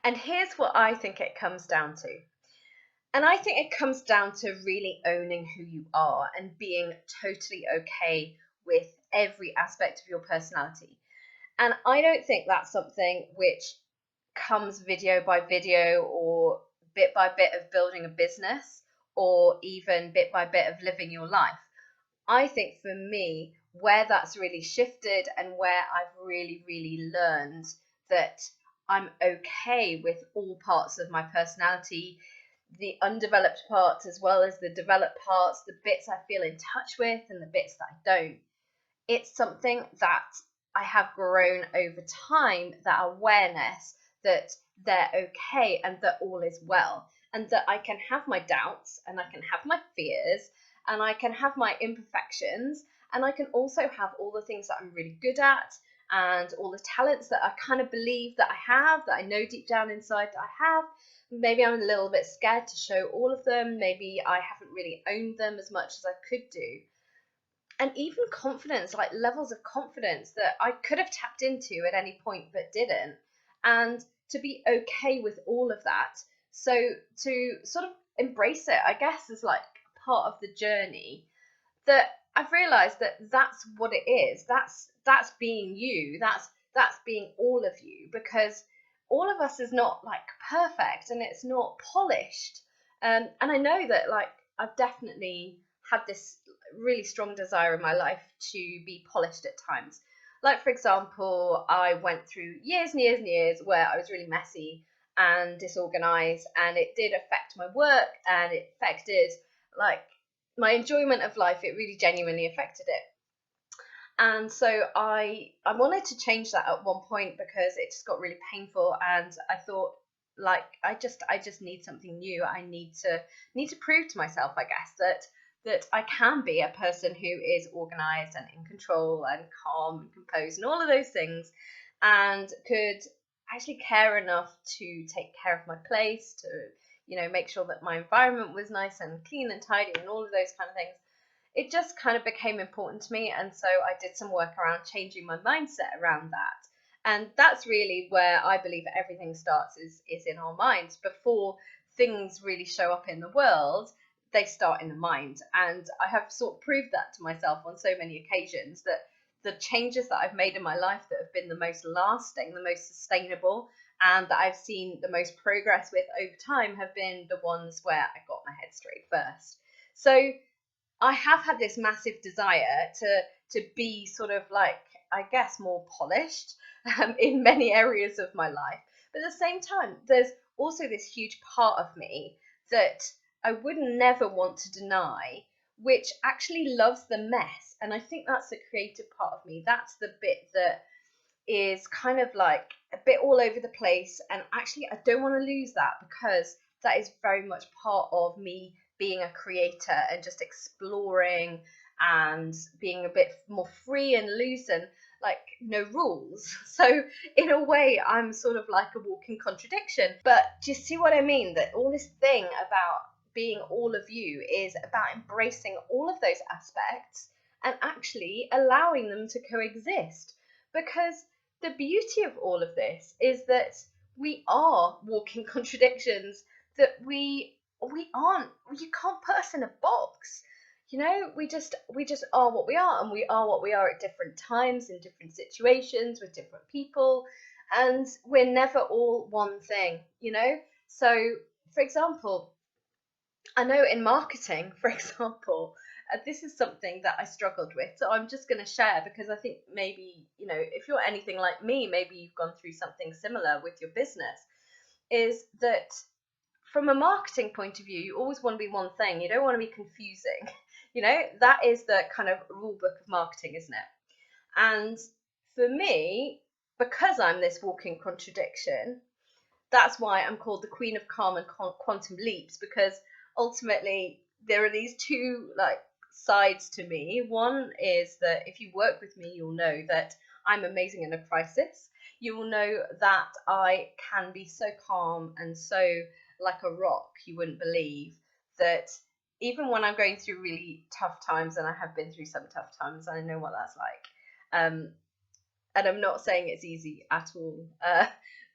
And here's what I think it comes down to. And I think it comes down to really owning who you are and being totally okay with every aspect of your personality. And I don't think that's something which comes video by video or bit by bit of building a business or even bit by bit of living your life. I think for me, where that's really shifted and where I've really, really learned that I'm okay with all parts of my personality, the undeveloped parts as well as the developed parts, the bits I feel in touch with and the bits that I don't. It's something that I have grown over time, that awareness that they're okay and that all is well, and that I can have my doubts and I can have my fears and I can have my imperfections, and I can also have all the things that I'm really good at and all the talents that I kind of believe that I have, that I know deep down inside that I have. Maybe I'm a little bit scared to show all of them. Maybe I haven't really owned them as much as I could do. And even confidence, like levels of confidence that I could have tapped into at any point but didn't. And to be okay with all of that. So to sort of embrace it, I guess, is like part of the journey, that I've realized that that's what it is. That's being you. That's being all of you, because all of us is not like perfect and it's not polished. And I know that like I've definitely had this really strong desire in my life to be polished at times. Like, for example, I went through years and years and years where I was really messy and disorganized, and it did affect my work and it affected like my enjoyment of life. It really genuinely affected it. And so I wanted to change that at one point because it just got really painful, and I thought like I just need something new. I need to prove to myself, I guess, that I can be a person who is organized and in control and calm and composed and all of those things, and could actually care enough to take care of my place, to make sure that my environment was nice and clean and tidy and all of those kind of things. It just kind of became important to me, and so I did some work around changing my mindset around that. And that's really where I believe everything starts, is in our minds. Before things really show up in the world, they start in the mind. And I have sort of proved that to myself on so many occasions, that the changes that I've made in my life that have been the most lasting, the most sustainable, and that I've seen the most progress with over time have been the ones where I got my head straight first. So I have had this massive desire to be sort of like, I guess, more polished in many areas of my life. But at the same time, there's also this huge part of me that I would never want to deny, which actually loves the mess. And I think that's the creative part of me. That's the bit that is kind of like a bit all over the place. And actually, I don't want to lose that, because that is very much part of me being a creator and just exploring and being a bit more free and loose and like no rules. So in a way, I'm sort of like a walking contradiction. But do you see what I mean? That all this thing about being all of you is about embracing all of those aspects and actually allowing them to coexist. Because the beauty of all of this is that we are walking contradictions, that we aren't, you can't put us in a box. We just are what we are, and we are what we are at different times, in different situations, with different people, and we're never all one thing. So for example, I know in marketing, for example, this is something that I struggled with. So I'm just going to share, because I think maybe, if you're anything like me, maybe you've gone through something similar with your business, is that from a marketing point of view, you always want to be one thing. You don't want to be confusing. That is the kind of rule book of marketing, isn't it? And for me, because I'm this walking contradiction, that's why I'm called the Queen of Calm and Quantum Leaps, because ultimately there are these two like sides to me. One is that if you work with me, you'll know that I'm amazing in a crisis. You will know that I can be so calm and so like a rock, you wouldn't believe, that even when I'm going through really tough times, and I have been through some tough times, I know what that's like. And I'm not saying it's easy at all.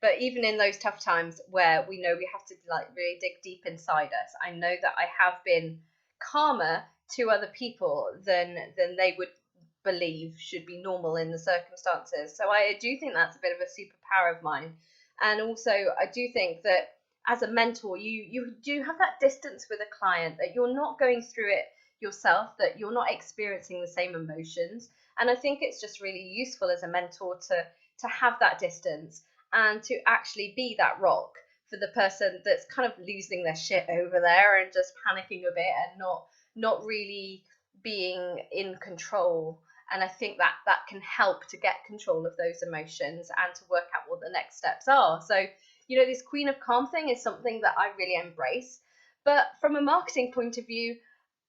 But even in those tough times where we know we have to like really dig deep inside us, I know that I have been calmer to other people than they would believe should be normal in the circumstances. So I do think that's a bit of a superpower of mine. And also I do think that as a mentor, you do have that distance with a client, that you're not going through it yourself, that you're not experiencing the same emotions. And I think it's just really useful as a mentor to have that distance and to actually be that rock for the person that's kind of losing their shit over there and just panicking a bit and not really being in control. And I think that that can help to get control of those emotions and to work out what the next steps are. So, this Queen of Calm thing is something that I really embrace. But from a marketing point of view,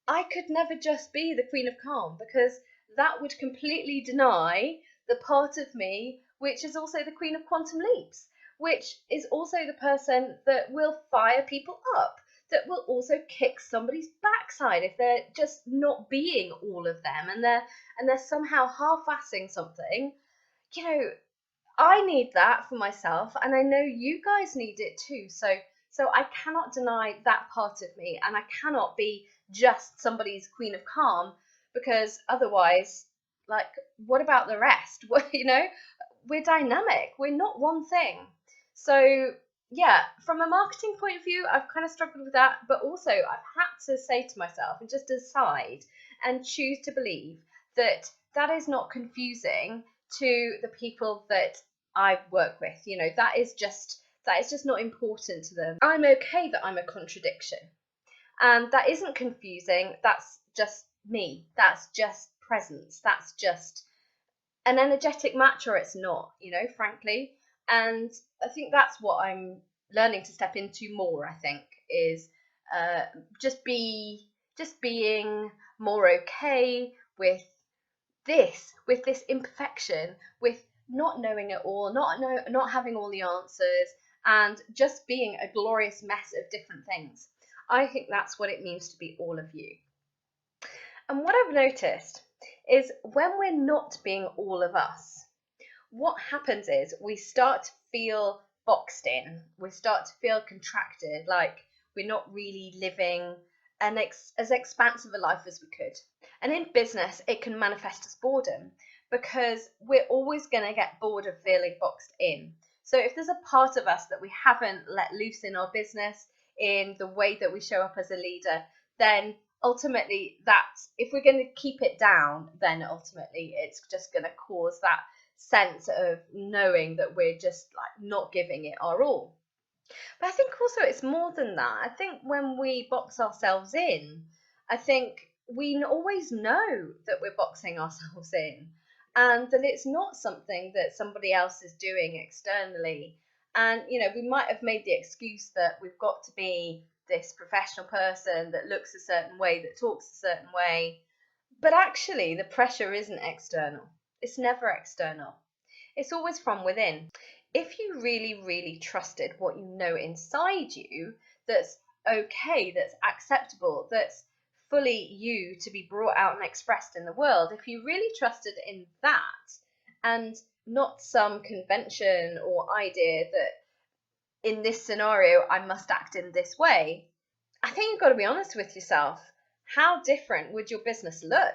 I could never just be the Queen of Calm, because that would completely deny the part of me which is also the Queen of Quantum Leaps, which is also the person that will fire people up, that will also kick somebody's backside if they're just not being all of them and they're somehow half-assing something. I need that for myself, and I know you guys need it too. So I cannot deny that part of me, and I cannot be just somebody's Queen of Calm, because otherwise, like, what about the rest? We're dynamic. We're not one thing. So yeah, from a marketing point of view, I've kind of struggled with that, but also I've had to say to myself and just decide and choose to believe that that is not confusing to the people that I work with. That is just not important to them. I'm okay that I'm a contradiction, and that isn't confusing. That's just me. That's just presence. That's just an energetic match, or it's not, frankly. And I think that's what I'm learning to step into more, I think, is just being more okay with this imperfection, with not knowing it all, not having all the answers, and just being a glorious mess of different things. I think that's what it means to be all of you. And what I've noticed is when we're not being all of us, what happens is we start to feel boxed in. We start to feel contracted, like we're not really living as expansive a life as we could. And in business, it can manifest as boredom, because we're always going to get bored of feeling boxed in. So if there's a part of us that we haven't let loose in our business, in the way that we show up as a leader, then ultimately if we're going to keep it down, then ultimately it's just going to cause that sense of knowing that we're just like not giving it our all. But I think also it's more than that. I think when we box ourselves in, I think we always know that we're boxing ourselves in, and that it's not something that somebody else is doing externally. And we might have made the excuse that we've got to be this professional person that looks a certain way, that talks a certain way. But actually, the pressure isn't external. It's never external. It's always from within. If you really, really trusted what you know inside you, that's okay, that's acceptable, that's fully you to be brought out and expressed in the world, if you really trusted in that and not some convention or idea that in this scenario I must act in this way, I think you've got to be honest with yourself. How different would your business look?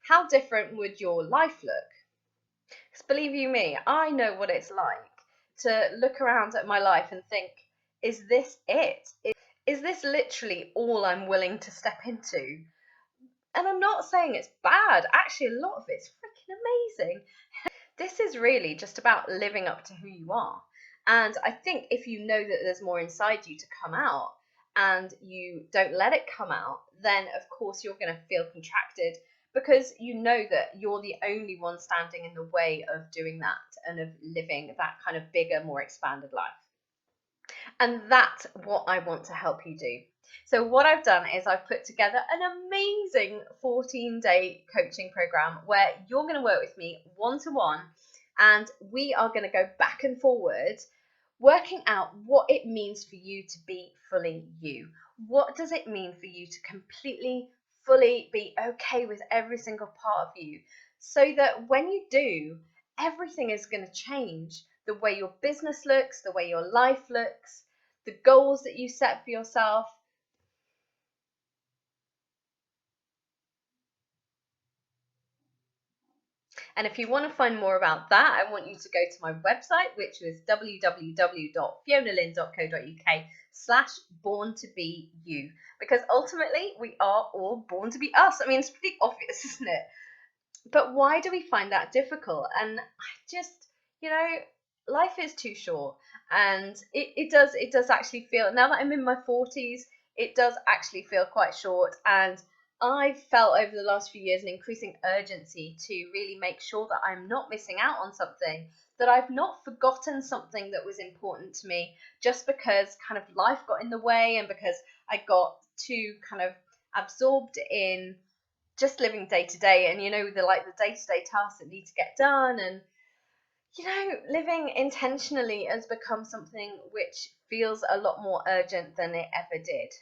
How different would your life look? Because believe you me, I know what it's like to look around at my life and think, is this it? Is this literally all I'm willing to step into? And I'm not saying it's bad. Actually, a lot of it's freaking amazing. This is really just about living up to who you are. And I think if you know that there's more inside you to come out, and you don't let it come out, then of course you're going to feel contracted, because you know that you're the only one standing in the way of doing that and of living that kind of bigger, more expanded life. And that's what I want to help you do. So what I've done is I've put together an amazing 14-day coaching program where you're going to work with me one-to-one, and we are going to go back and forward working out what it means for you to be fully you. What does it mean for you to completely, fully be okay with every single part of you, so that when you do, everything is going to change the way your business looks, the way your life looks, the goals that you set for yourself. And if you want to find more about that, I want you to go to my website, which is www.fionalynn.co.uk/born-to-be-you, because ultimately we are all born to be us. I mean, it's pretty obvious, isn't it? But why do we find that difficult? And I just, life is too short, and it does actually feel, now that I'm in my 40s, it does actually feel quite short. And I've felt over the last few years an increasing urgency to really make sure that I'm not missing out on something, that I've not forgotten something that was important to me just because kind of life got in the way, and because I got too kind of absorbed in just living day to day, and the day-to-day tasks that need to get done. And living intentionally has become something which feels a lot more urgent than it ever did.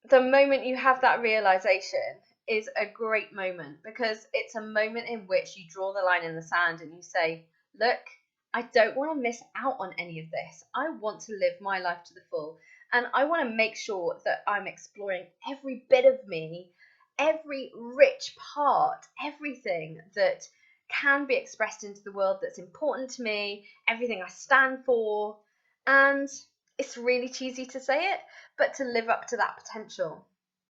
The moment you have that realization is a great moment, because it's a moment in which you draw the line in the sand and you say, look, I don't want to miss out on any of this. I want to live my life to the full, and I want to make sure that I'm exploring every bit of me, every rich part, everything that can be expressed into the world that's important to me, everything I stand for. And it's really cheesy to say it, but to live up to that potential.